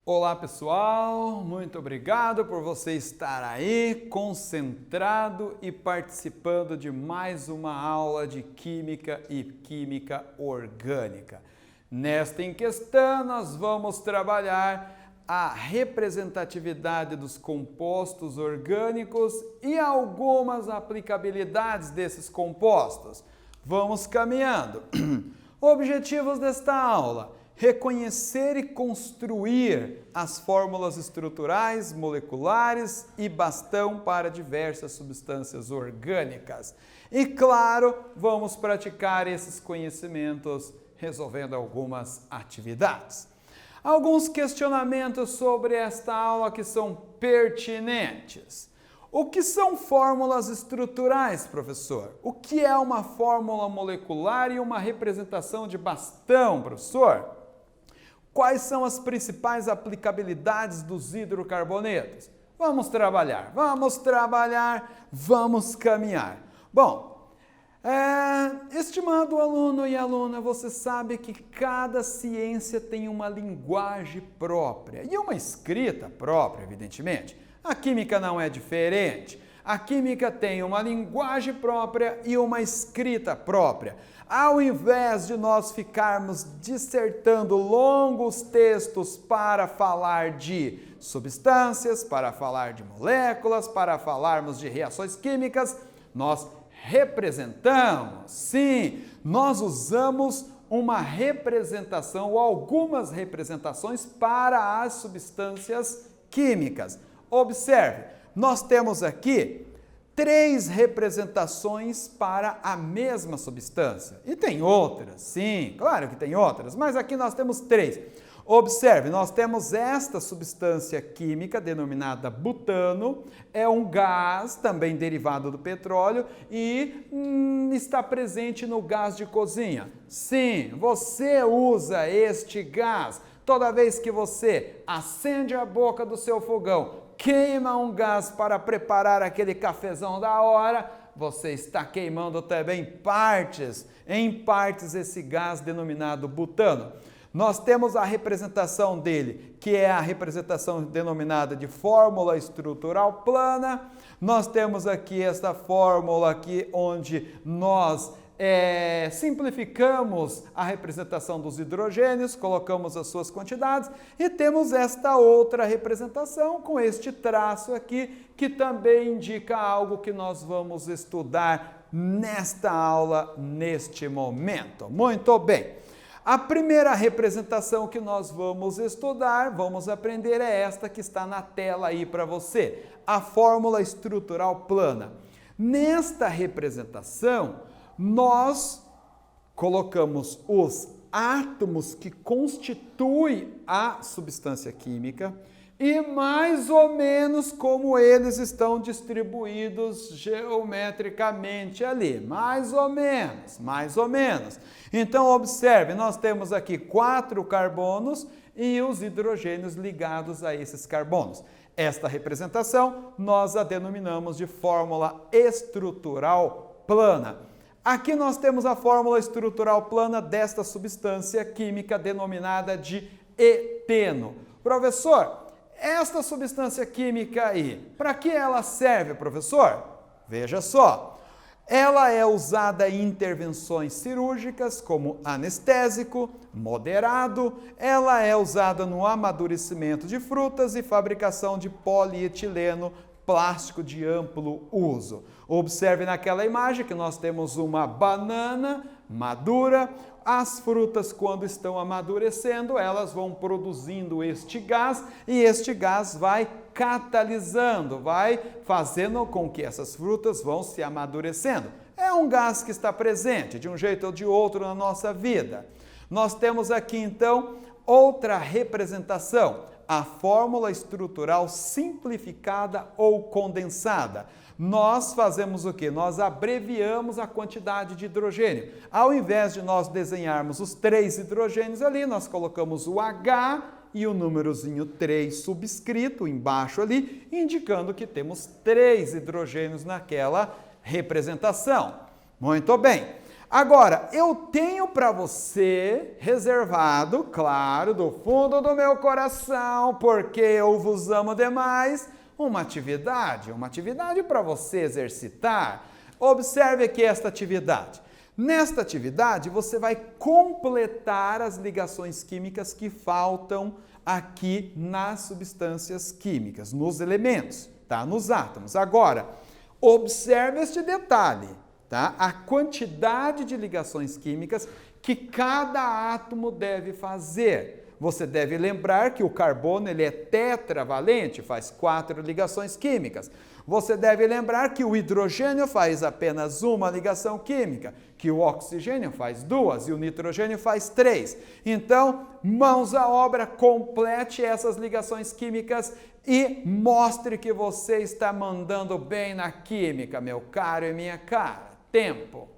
Olá pessoal, muito obrigado por você estar aí concentrado e participando de mais uma aula de Química e Química Orgânica. Nesta questão nós vamos trabalhar a representatividade dos compostos orgânicos e algumas aplicabilidades desses compostos. Vamos caminhando. Objetivos desta aula: reconhecer e construir as fórmulas estruturais, moleculares e bastão para diversas substâncias orgânicas. E claro, vamos praticar esses conhecimentos resolvendo algumas atividades. Alguns questionamentos sobre esta aula que são pertinentes. O que são fórmulas estruturais, professor? O que é uma fórmula molecular e uma representação de bastão, professor? Quais são as principais aplicabilidades dos hidrocarbonetos? Vamos trabalhar, vamos caminhar. Bom, estimado aluno e aluna, você sabe que cada ciência tem uma linguagem própria e uma escrita própria, evidentemente. A química não é diferente. A química tem uma linguagem própria e uma escrita própria. Ao invés de nós ficarmos dissertando longos textos para falar de substâncias, para falar de moléculas, para falarmos de reações químicas, nós representamos. Sim, nós usamos uma representação ou algumas representações para as substâncias químicas. Observe, nós temos aqui 3 representações para a mesma substância. E tem outras, sim, claro que tem outras, mas aqui nós temos 3. Observe, nós temos esta substância química denominada butano, é um gás também derivado do petróleo e está presente no gás de cozinha. Sim, você usa este gás toda vez que você acende a boca do seu fogão, queima um gás para preparar aquele cafezão da hora, você está queimando também em partes esse gás denominado butano. Nós temos a representação dele, que é a representação denominada de fórmula estrutural plana. Nós temos aqui essa fórmula aqui onde nós simplificamos a representação dos hidrogênios, colocamos as suas quantidades e temos esta outra representação com este traço aqui que também indica algo que nós vamos estudar nesta aula, neste momento. Muito bem. A primeira representação que nós vamos estudar, vamos aprender, é esta que está na tela aí para você, a fórmula estrutural plana. Nesta representação, nós colocamos os átomos que constituem a substância química e mais ou menos como eles estão distribuídos geometricamente ali, mais ou menos. Então, observe, nós temos aqui 4 carbonos e os hidrogênios ligados a esses carbonos. Esta representação nós a denominamos de fórmula estrutural plana. Aqui nós temos a fórmula estrutural plana desta substância química denominada de eteno. Professor, esta substância química aí, para que ela serve, professor? Veja só, ela é usada em intervenções cirúrgicas como anestésico, moderado, ela é usada no amadurecimento de frutas e fabricação de polietileno plástico de amplo uso. Observe naquela imagem que nós temos uma banana madura. As frutas, quando estão amadurecendo, elas vão produzindo este gás e este gás vai catalisando, vai fazendo com que essas frutas vão se amadurecendo. É um gás que está presente de um jeito ou de outro na nossa vida. Nós temos aqui então outra representação, a fórmula estrutural simplificada ou condensada. Nós fazemos o quê? Nós abreviamos a quantidade de hidrogênio. Ao invés de nós desenharmos os 3 hidrogênios ali, nós colocamos o H e o númerozinho 3 subscrito embaixo ali, indicando que temos 3 hidrogênios naquela representação. Muito bem. Agora, eu tenho para você reservado, claro, do fundo do meu coração, porque eu vos amo demais, uma atividade para você exercitar. Observe aqui esta atividade. Nesta atividade, você vai completar as ligações químicas que faltam aqui nas substâncias químicas, nos elementos, tá? Nos átomos. Agora, observe este detalhe. Tá? A quantidade de ligações químicas que cada átomo deve fazer. Você deve lembrar que o carbono ele é tetravalente, faz 4 ligações químicas. Você deve lembrar que o hidrogênio faz apenas uma ligação química, que o oxigênio faz 2 e o nitrogênio faz 3. Então, mãos à obra, complete essas ligações químicas e mostre que você está mandando bem na química, meu caro e minha cara. Tempo.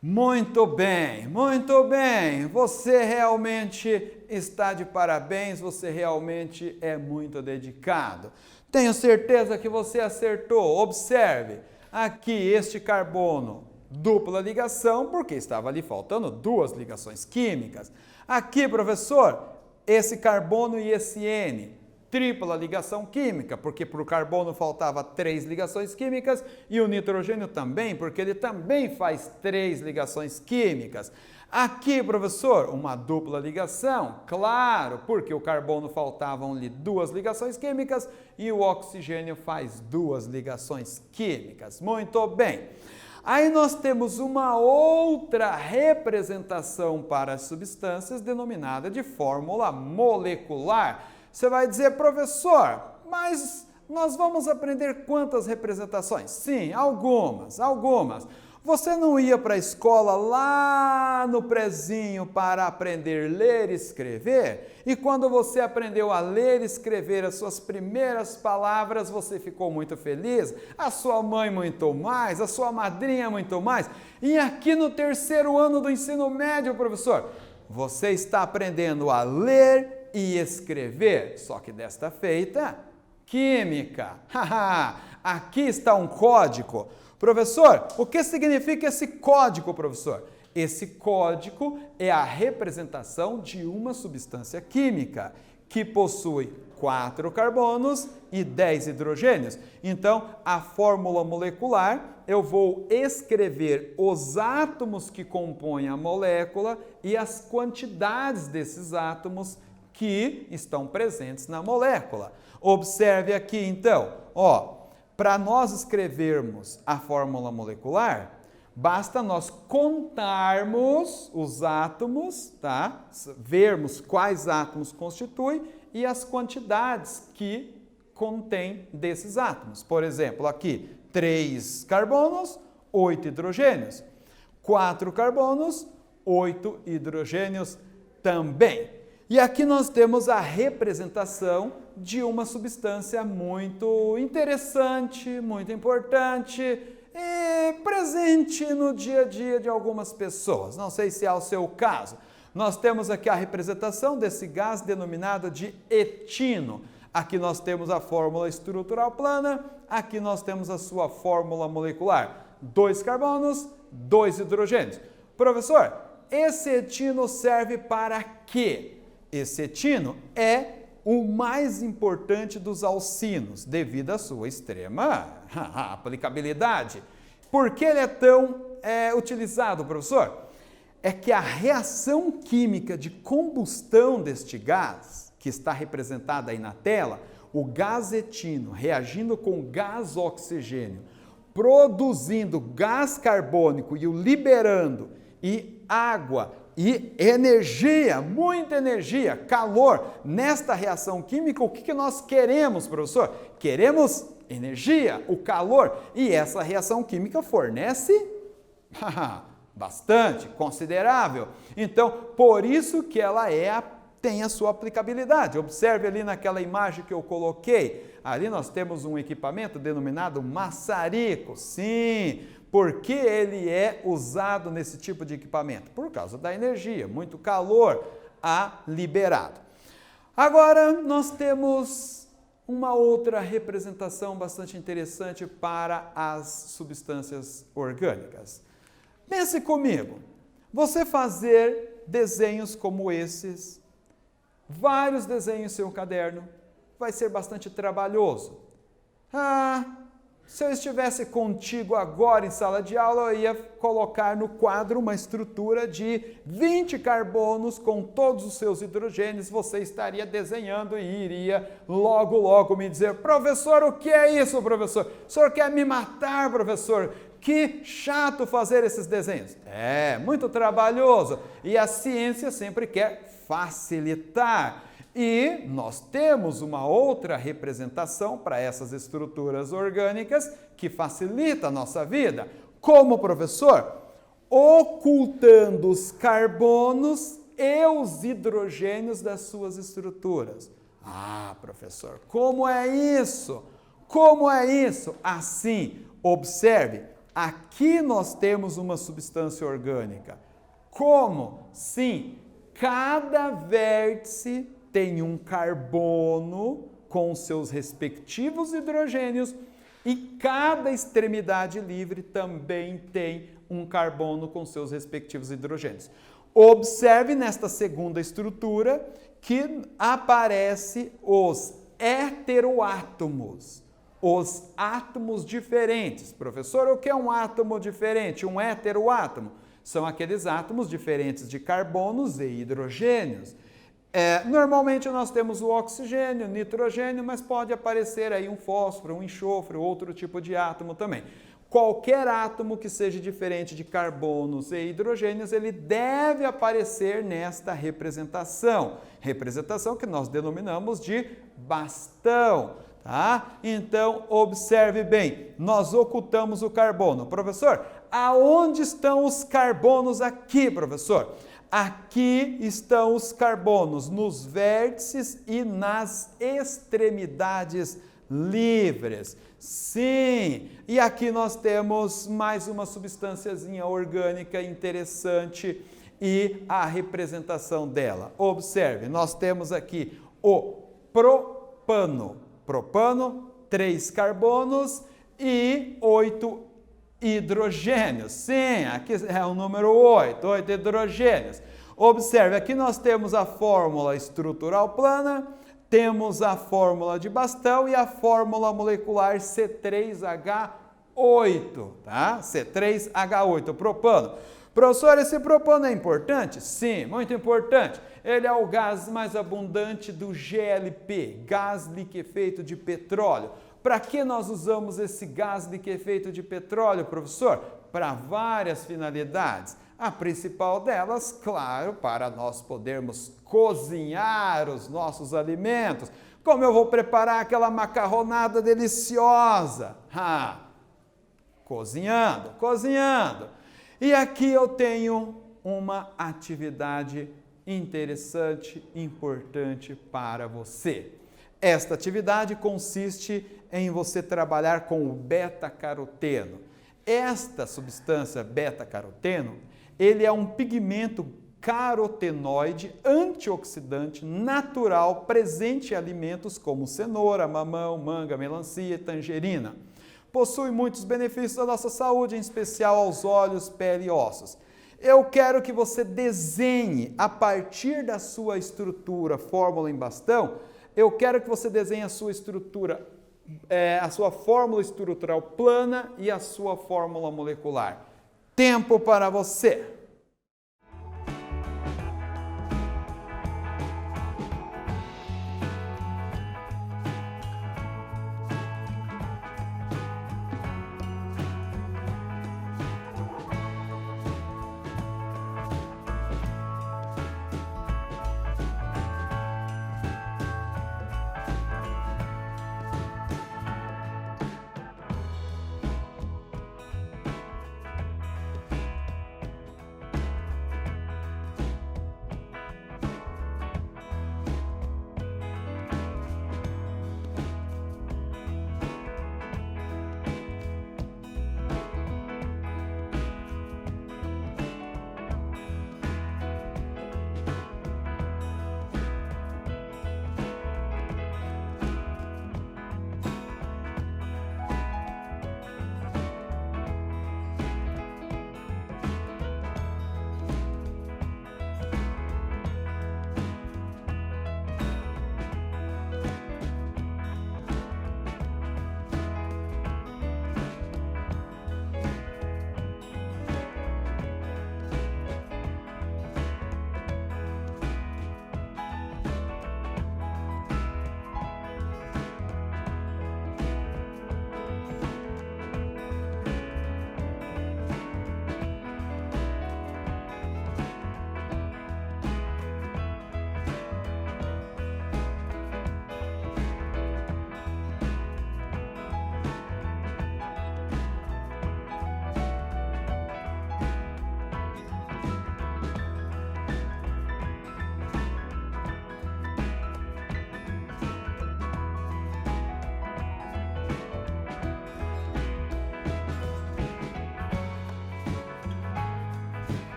Muito bem, muito bem. Você realmente está de parabéns, você realmente é muito dedicado. Tenho certeza que você acertou. Observe, aqui este carbono, dupla ligação, porque estava ali faltando 2 ligações químicas. Aqui, professor, esse carbono e esse N, tripla ligação química, porque para o carbono faltava 3 ligações químicas e o nitrogênio também, porque ele também faz 3 ligações químicas. Aqui, professor, uma dupla ligação, claro, porque o carbono faltavam-lhe 2 ligações químicas e o oxigênio faz 2 ligações químicas. Muito bem. Aí nós temos uma outra representação para as substâncias denominada de fórmula molecular. Você vai dizer, professor, mas nós vamos aprender quantas representações? Sim, algumas. Você não ia para a escola lá no prezinho para aprender a ler e escrever? E quando você aprendeu a ler e escrever as suas primeiras palavras, você ficou muito feliz? A sua mãe muito mais, a sua madrinha muito mais? E aqui no terceiro ano do ensino médio, professor, você está aprendendo a ler e escrever, só que desta feita, química. Aqui está um código. Professor, o que significa esse código, professor? Esse código é a representação de uma substância química que possui 4 carbonos e 10 hidrogênios. Então, a fórmula molecular, eu vou escrever os átomos que compõem a molécula e as quantidades desses átomos que estão presentes na molécula. Observe aqui, então, para nós escrevermos a fórmula molecular, basta nós contarmos os átomos, tá? Vermos quais átomos constituem e as quantidades que contém desses átomos. Por exemplo, aqui, 3 carbonos, 8 hidrogênios. 4 carbonos, 8 hidrogênios também. E aqui nós temos a representação de uma substância muito interessante, muito importante e presente no dia a dia de algumas pessoas. Não sei se é o seu caso. Nós temos aqui a representação desse gás denominado de etino. Aqui nós temos a fórmula estrutural plana, aqui nós temos a sua fórmula molecular. 2 carbonos, 2 hidrogênios. Professor, esse etino serve para quê? Esse etino é o mais importante dos alcinos, devido à sua extrema aplicabilidade. Por que ele é tão utilizado, professor? É que a reação química de combustão deste gás, que está representada aí na tela, o gás etino reagindo com o gás oxigênio, produzindo gás carbônico e o liberando, e água, e energia, muita energia, calor. Nesta reação química, o que nós queremos, professor? Queremos energia, o calor. E essa reação química fornece bastante, considerável. Então, por isso que ela tem a sua aplicabilidade. Observe ali naquela imagem que eu coloquei. Ali nós temos um equipamento denominado maçarico. Sim. Por que ele é usado nesse tipo de equipamento? Por causa da energia, muito calor liberado. Agora, nós temos uma outra representação bastante interessante para as substâncias orgânicas. Pense comigo, você fazer desenhos como esses, vários desenhos em seu caderno, vai ser bastante trabalhoso. Se eu estivesse contigo agora em sala de aula, eu ia colocar no quadro uma estrutura de 20 carbonos com todos os seus hidrogênios. Você estaria desenhando e iria logo me dizer: professor, o que é isso, professor? O senhor quer me matar, professor? Que chato fazer esses desenhos. É muito trabalhoso e a ciência sempre quer facilitar. E nós temos uma outra representação para essas estruturas orgânicas que facilita a nossa vida. Como, professor? Ocultando os carbonos e os hidrogênios das suas estruturas. Professor, como é isso? Como é isso? Assim, observe, aqui nós temos uma substância orgânica. Como? Sim, cada vértice tem um carbono com seus respectivos hidrogênios e cada extremidade livre também tem um carbono com seus respectivos hidrogênios. Observe nesta segunda estrutura que aparecem os heteroátomos, os átomos diferentes. Professor, o que é um átomo diferente? Um heteroátomo? São aqueles átomos diferentes de carbonos e hidrogênios. Normalmente nós temos o oxigênio, o nitrogênio, mas pode aparecer aí um fósforo, um enxofre, outro tipo de átomo também. Qualquer átomo que seja diferente de carbonos e hidrogênios, ele deve aparecer nesta representação. Representação que nós denominamos de bastão. Tá? Então, observe bem, nós ocultamos o carbono. Professor, Aonde estão os carbonos aqui, professor? Aqui estão os carbonos, nos vértices e nas extremidades livres. Sim, e aqui nós temos mais uma substânciazinha orgânica interessante e a representação dela. Observe, nós temos aqui o propano. Propano, 3 carbonos e 8 hidrogênios. Sim, aqui é o número 8 hidrogênios. Observe, aqui nós temos a fórmula estrutural plana, temos a fórmula de bastão e a fórmula molecular C3H8, tá? C3H8, propano. Professor, esse propano é importante? Sim, muito importante. Ele é o gás mais abundante do GLP, gás liquefeito de petróleo. Para que nós usamos esse gás liquefeito de petróleo, professor? Para várias finalidades. A principal delas, claro, para nós podermos cozinhar os nossos alimentos. Como eu vou preparar aquela macarronada deliciosa? Cozinhando. E aqui eu tenho uma atividade interessante, importante para você. Esta atividade consiste em você trabalhar com o beta-caroteno. Esta substância beta-caroteno, ele é um pigmento carotenoide antioxidante natural presente em alimentos como cenoura, mamão, manga, melancia e tangerina. Possui muitos benefícios à nossa saúde, em especial aos olhos, pele e ossos. Eu quero que você desenhe, a partir da sua estrutura, fórmula em bastão, eu quero que você desenhe a sua estrutura, a sua fórmula estrutural plana e a sua fórmula molecular. Tempo para você!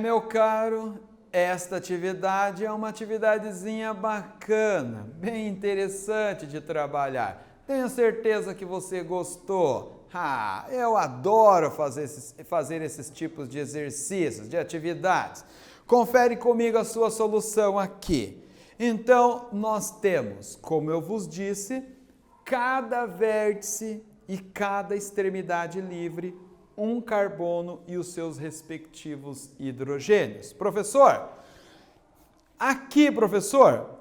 Meu caro, esta atividade é uma atividadezinha bacana, bem interessante de trabalhar. Tenho certeza que você gostou. Eu adoro fazer esses tipos de exercícios, de atividades. Confere comigo a sua solução aqui. Então, nós temos, como eu vos disse, cada vértice e cada extremidade livre, um carbono e os seus respectivos hidrogênios. Professor, aqui, professor,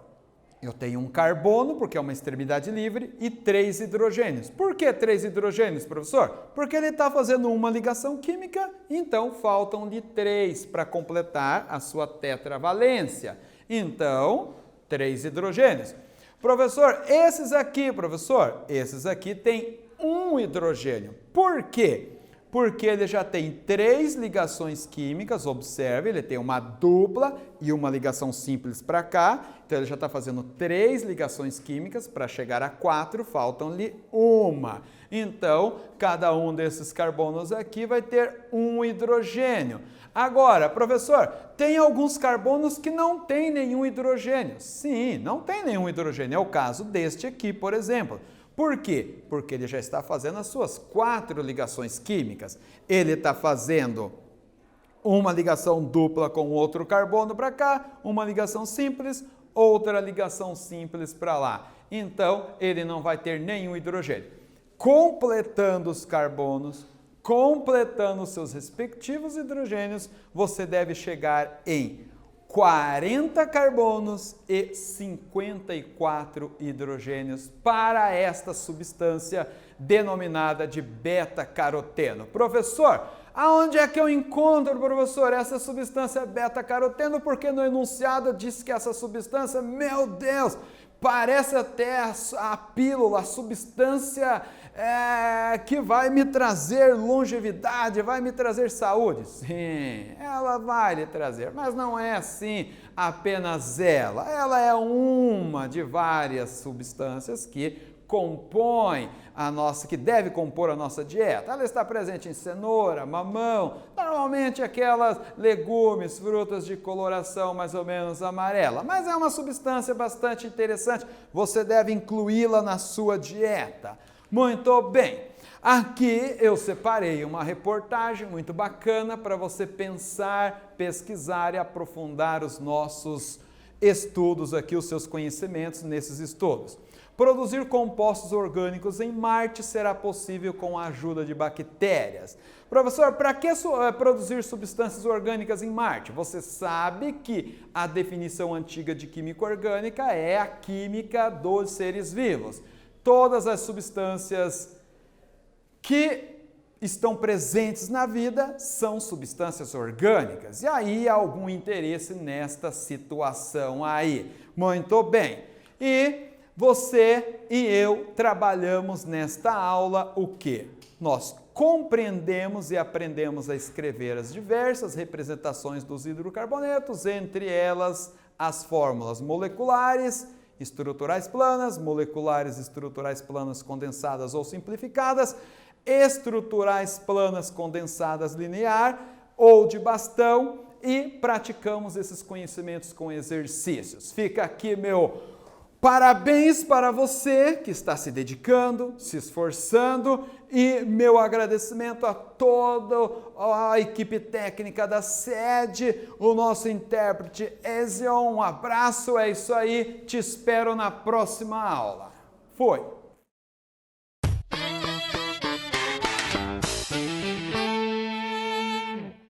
eu tenho um carbono, porque é uma extremidade livre, e 3 hidrogênios. Por que 3 hidrogênios, professor? Porque ele está fazendo uma ligação química, então faltam-lhe 3 para completar a sua tetravalência. Então, 3 hidrogênios. Professor, esses aqui têm um hidrogênio. Por quê? Porque ele já tem 3 ligações químicas, observe, ele tem uma dupla e uma ligação simples para cá, então ele já está fazendo 3 ligações químicas, para chegar a 4, faltam-lhe uma. Então, cada um desses carbonos aqui vai ter um hidrogênio. Agora, professor, tem alguns carbonos que não têm nenhum hidrogênio. Sim, não tem nenhum hidrogênio, é o caso deste aqui, por exemplo. Por quê? Porque ele já está fazendo as suas 4 ligações químicas. Ele está fazendo uma ligação dupla com outro carbono para cá, uma ligação simples, outra ligação simples para lá. Então, ele não vai ter nenhum hidrogênio. Completando os carbonos, completando os seus respectivos hidrogênios, você deve chegar em 40 carbonos e 54 hidrogênios para esta substância denominada de beta-caroteno. Professor, aonde é que eu encontro, professor, essa substância beta-caroteno? Porque no enunciado diz que essa substância, meu Deus, parece até a pílula, a substância que vai me trazer longevidade, vai me trazer saúde. Sim, ela vai lhe trazer, mas não é assim apenas ela. Ela é uma de várias substâncias que compõe que deve compor a nossa dieta. Ela está presente em cenoura, mamão, normalmente aquelas legumes, frutas de coloração mais ou menos amarela, mas é uma substância bastante interessante, você deve incluí-la na sua dieta. Muito bem, aqui eu separei uma reportagem muito bacana para você pensar, pesquisar e aprofundar os nossos estudos aqui, os seus conhecimentos nesses estudos. Produzir compostos orgânicos em Marte será possível com a ajuda de bactérias. Professor, para que produzir substâncias orgânicas em Marte? Você sabe que a definição antiga de química orgânica é a química dos seres vivos. Todas as substâncias que estão presentes na vida são substâncias orgânicas. E aí há algum interesse nesta situação aí. Muito bem. E você e eu trabalhamos nesta aula o quê? Nós compreendemos e aprendemos a escrever as diversas representações dos hidrocarbonetos, entre elas as fórmulas moleculares, estruturais planas, moleculares, estruturais planas condensadas ou simplificadas, estruturais planas condensadas linear ou de bastão, e praticamos esses conhecimentos com exercícios. Fica aqui meu parabéns para você que está se dedicando, se esforçando, e meu agradecimento a toda a equipe técnica da sede, o nosso intérprete Ezion. Um abraço, é isso aí, te espero na próxima aula. Foi!